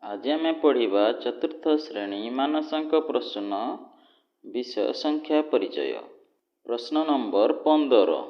आज आम पढ़ा चतुर्थ श्रेणी मानसांक प्रश्न विषय संख्या परिचय। प्रश्न नंबर 15।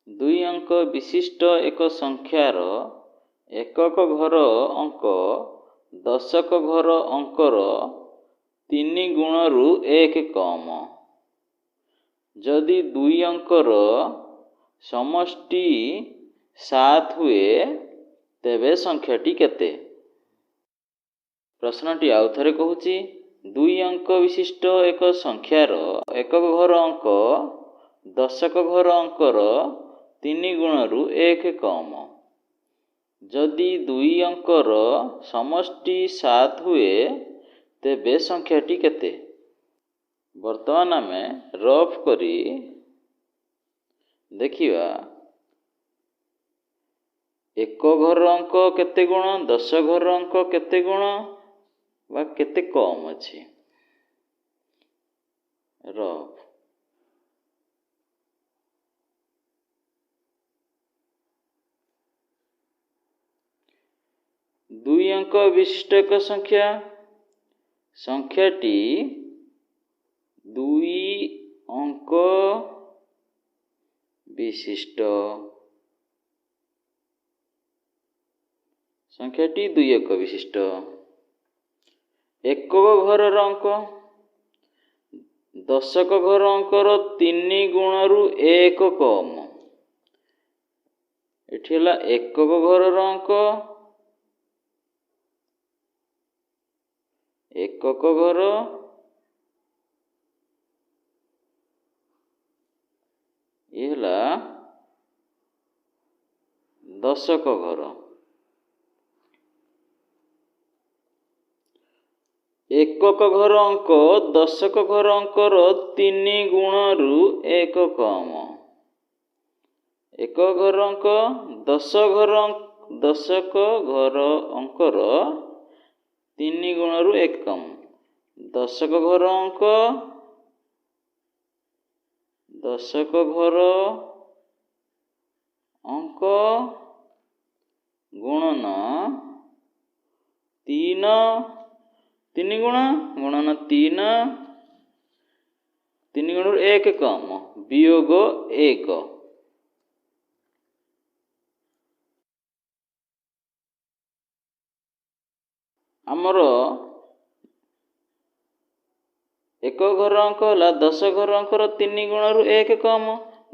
2 अंक विशिष्ट एक संख्यार एकक घर अंक दशक घर अंकर 3 गुणरू 1 कम। जदि 2 अंकर समष्टि 7 हुए तेबे संख्याटी केते। प्रश्नटी आउ थरे कहूची 2 अंक विशिष्ट एक संख्यार एकक घर अंक दशक घर अंकर 3 गुणरू 1 कम। जदि 2 अंकर समष्टि 7 हुए तेबे संख्याटी केते। वर्तमान आमे रफ करी देखिवा एक घर अंक केते गुण दश घर अंक केते गुण बा केते कम अछि। रफ 2 अंक विशिष्ट एक संख्या संख्याटी 2 अंक विशिष्ट संख्याटी 2 अंक विशिष्ट एक घर अंक दशक घर अंकर 3 गुणरू 1 कम। एठी हला एकक घर अंक एकक घर ये हला दशक घर। एकक घर अंक दशक घर अंकर 3 गुणरू 1 कम। एक घर अंक दशक घर अंकर 3 गुणरू 1 कम। दशक घर अंक दशक घर अंक गुणन 3 गुण गुणन 3 गुणरू 1 कम वियोग 1। आमर एक घर अंक है दश घर अंकर 3 गुणरू 1 कम।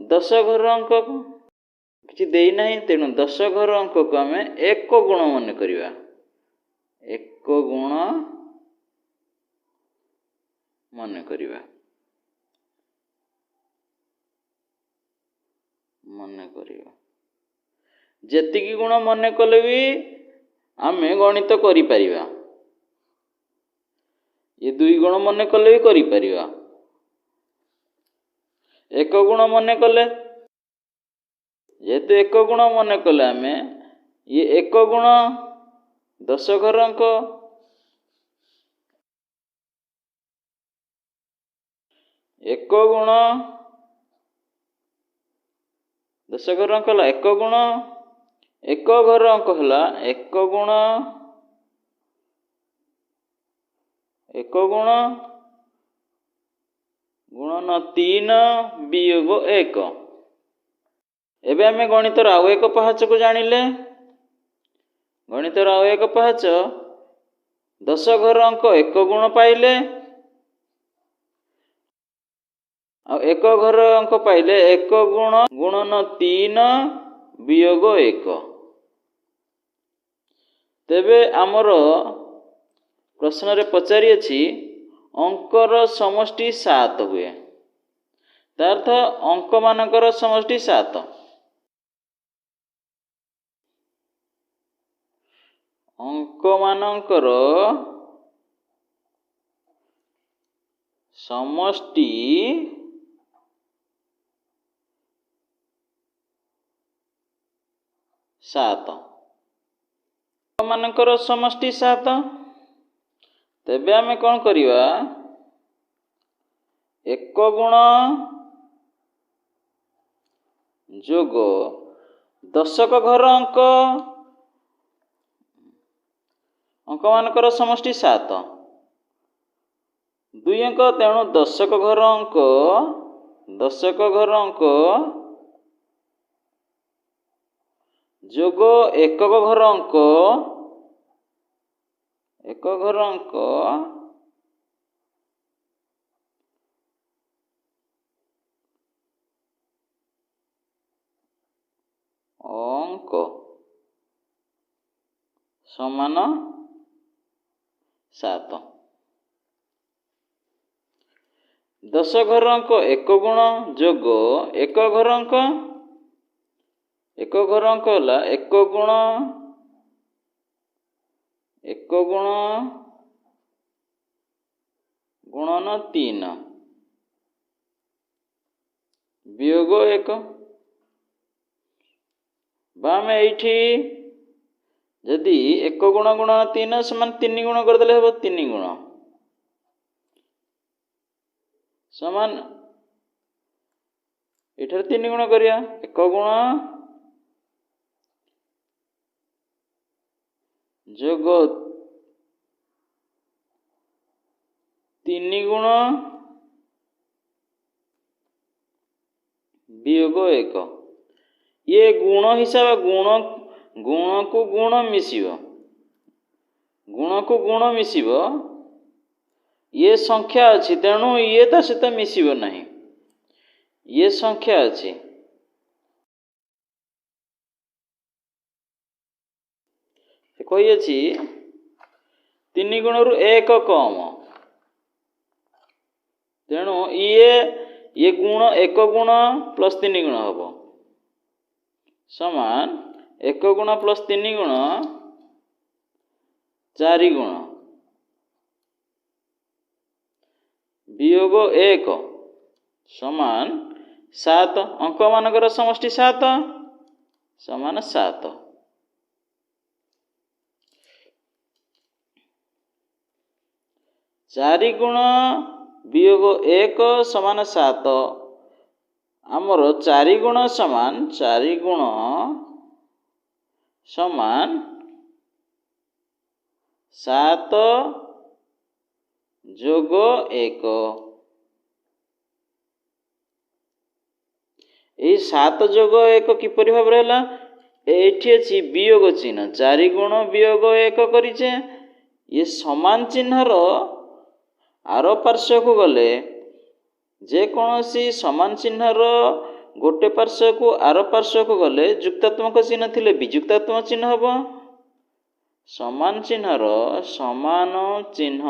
दश घर अंक किसी देई नहीं तेणु दश घर अंक को आम एक गुण मन करिवा। एक गुण मन करिवा जेतिकी गुण मन कले भी आमे गणित करि परिवा। ये 2 गुण मन कले भी करि परिवा। एक गुण मन कले जेतु एक गुण मन कले आमे ये एक गुण दश घर अंक एक गुण दश घर अंक है एक गुण एक घर अंक है एक गुण एक गुण गुणन 3 वियोग 1। एबे आमे गणितर आउ एक पाहाच को जानिले। गणितर आउ एक पाहाच दश घर अंक एक गुण पाइले एक घर अंक पाइले एक गुण गुणन 3 वियोग 1। तेबे आमर प्रश्न रे पचारि अछि अंकर समष्टि 7 हुए तार्थ अंक मानकर समष्टि 7। अंक मानकर समष्टि 7 मानकर समष्टि 7। तेबे आमे कौन करिवा एक गुण जोग दशक घर अंक अंक मानकर समष्टि 7 2 अंक तेणु दशक घर अंक जोग एकक घर अंक समान 7 10 घर अंक एक गुण जोग एक घर अंक होला एक गुण गुणन 3 वियोग 1 बामे एठी यदि एक गुण गुणन 3 समान 3 गुण करदेले हेबो 3 गुण समान एठार 3 गुण करिया एक गुण जोग 3 गुण वियोग 1 ये गुण हिसाब गुण को गुण मिसिबो ये संख्या अच्छी तेणु ये ता सहित मिसिबो नहीं ये संख्या अच्छी कही अच्छी 3 गुण रु 1 कम तेणु ये गुण एक गुण प्लस 3 गुण हम समान एक गुण प्लस 3 गुण 4 गुण वियोग 1 समान 7 अंक मानकर समष्टि 7 समान 7 4 गुण वियोग 1 समान 7 आमर 4 गुण समान 7 जोग 1 यही 7 जोग 1 किपरि भाव रहला एठी अछि वियोग चिन्ह 4 गुण वियोग 1 करिचे ये समान चिन्ह रो आरो पार्श्व को गले जे कोनोसी समान चिन्ह रो गोटे पार्श्व को आरो पार्श्व को गले युक्तात्मक चिन्ह थिले वियुक्तात्मक चिन्ह हबो समान चिन्ह रो समान चिन्ह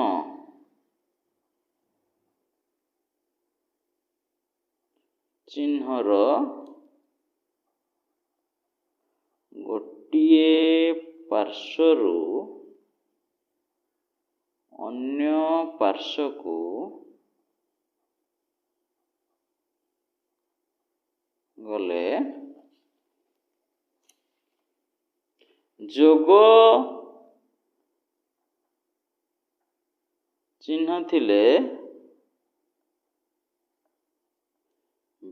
रो गोटिए पार्श्व रु अन्य पार्श्व को गले जोग चिन्ह थिले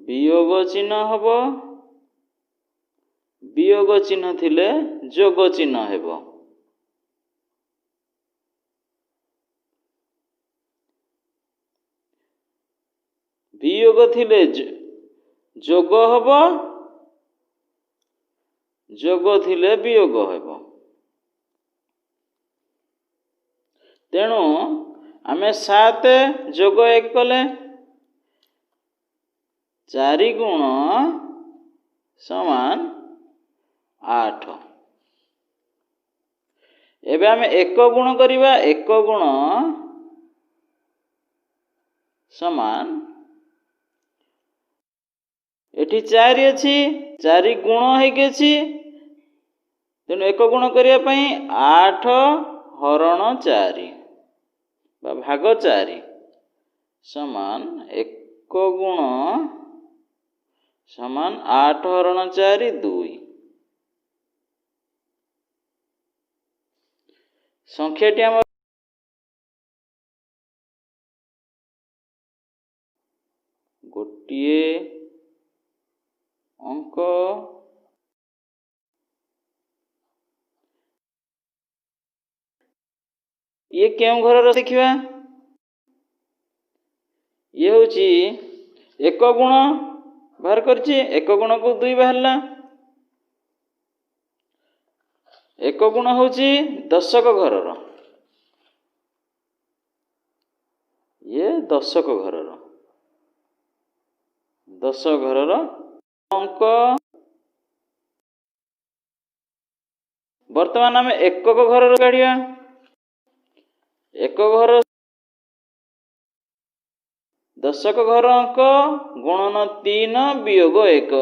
वियोग चिन्ह हबो वियोग चिन्ह थिले जोग चिन्ह हेबो वियोग थिले जोग हबो जोग थिले वियोग हेबो तेणु आमे 7 जोग 1 कले 4 गुण समान 8 एबे आमे 1 गुण करिबा 1 गुण समान एठी 4 अछि 4 गुण हे गेछि तेनु 1 गुण करिया पई 8 हरण 4 बा भाग 4 समान 1 गुण समान 8 हरण 4 2 संख्याटी हम गोटिए अंक ये केउं घरर देखिबा ये होची एक गुण बाहर करछि एक गुण को 2 बाहरला एक गुण होची दशक घरर ये दशक घरर दश घरर अंक वर्तमान आम एकक घर काढ़िया एक घर दशक घर अंक गुणन 3 वियोग 1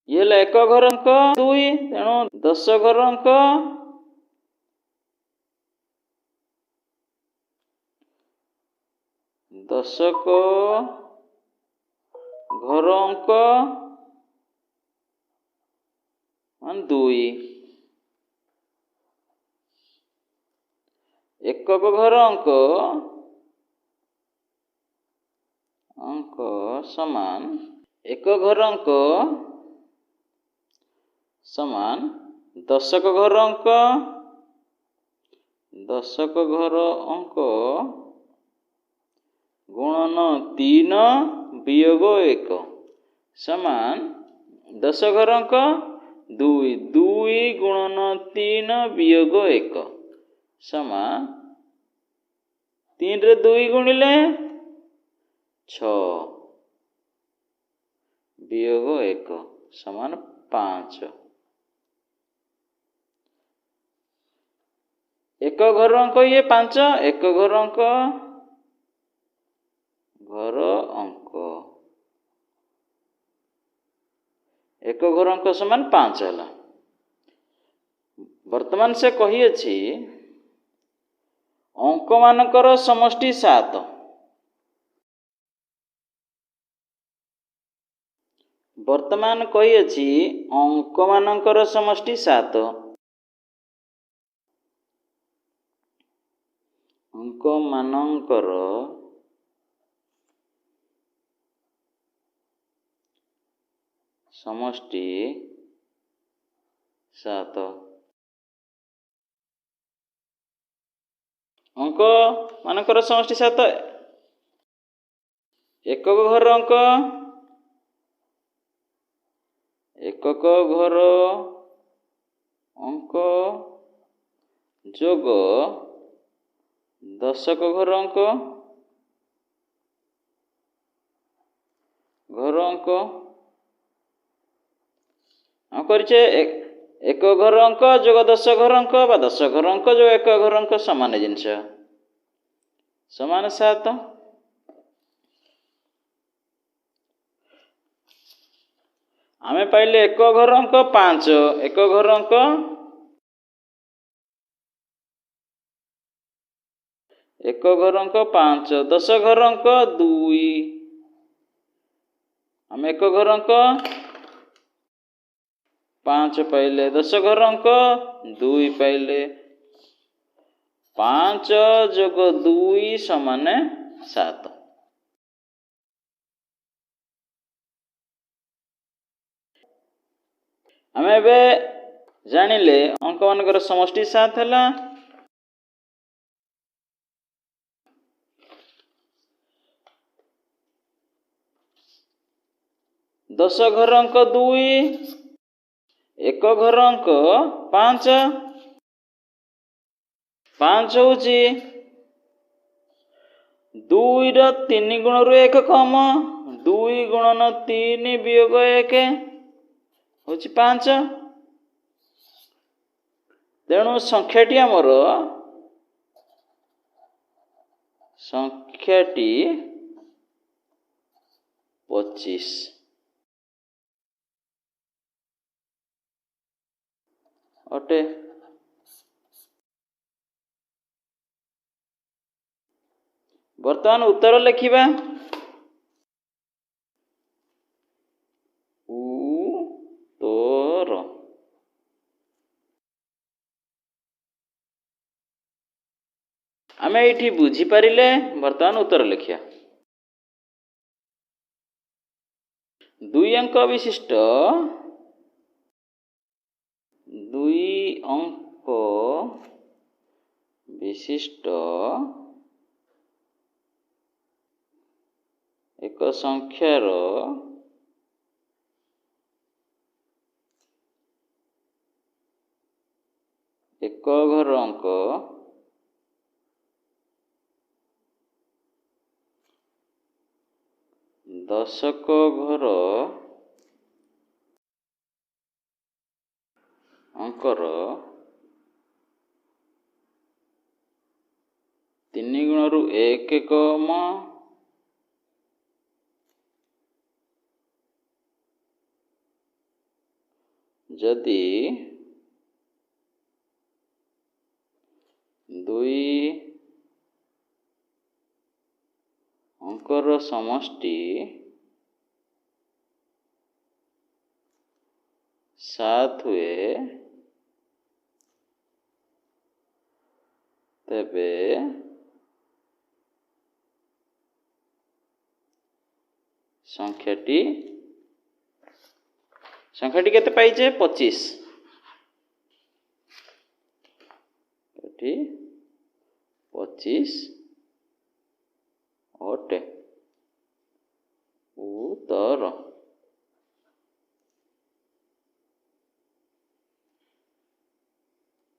ये एक घर अंक 2 तेणु 10 घर अंक दशक घर अंक 2 एकक घर अंक समान एक घर अंक समान दशक घर अंक गुणन 3 वियोग 1 समान 10 घर अंक 2 गुणन 3 वियोग 1 समान 3 रे 2 गुणिले 6 वियोग 1 समान 5 एक घर अंक ये 5 एक घर अंक एक घर अंक समान 5 है वर्तमान से कही अछि अंक मानकर समष्टि 7 वर्तमान कही अछि अंक मानकर समष्टि 7 अंक मानकर समष्टि 7 अंक मानकर समष्टि 7 एकक घर अंक एकक घर अंक जोग दशक घर अंक एक घर अंक जोग 10 घर अंक बा 10 घर अंक जो एक घर अंक समान जिनस समान 7 आमे पाइले एक घर अंक 5 एक घर अंक एक घर अंक 5 10 घर अंक 2 आम एक घर अंक 5 पाइले 10 घर अंक 2 पाइले 5 जोग 2 समान 7 आम ए जानिले अंक मानकर समष्टि 7 है 10 घर अंक 2 एक घर अंक 5 होची 2 रो 3 गुण रु 1 कम 2 गुणन 3 वियोग 1 होची 5 तेणु संख्याटी आमर संख्याटी 25 अटे वर्तमान उत्तर लिखिबा उत्तर आमे एठी बुझी पारिले वर्तमान उत्तर लिखिया 2 अंक विशिष्ट 2 ଅଙ୍କ ବିଶିଷ୍ଟ ଏକ ସଂଖ୍ୟାର ଏକ ଘର ଅଙ୍କ ଦଶକ ଘର ଅଙ୍କର 3 ଗୁଣରୁ 1 କମ ଯଦି 2 ଅଙ୍କର ସମଷ୍ଟି 7 ହୁଏ ତେବେ ସଂଖ୍ୟାଟି କେତେ ପାଇଛେ 25 ଏଠି 25 ଅଟେ ଉତ୍ତର।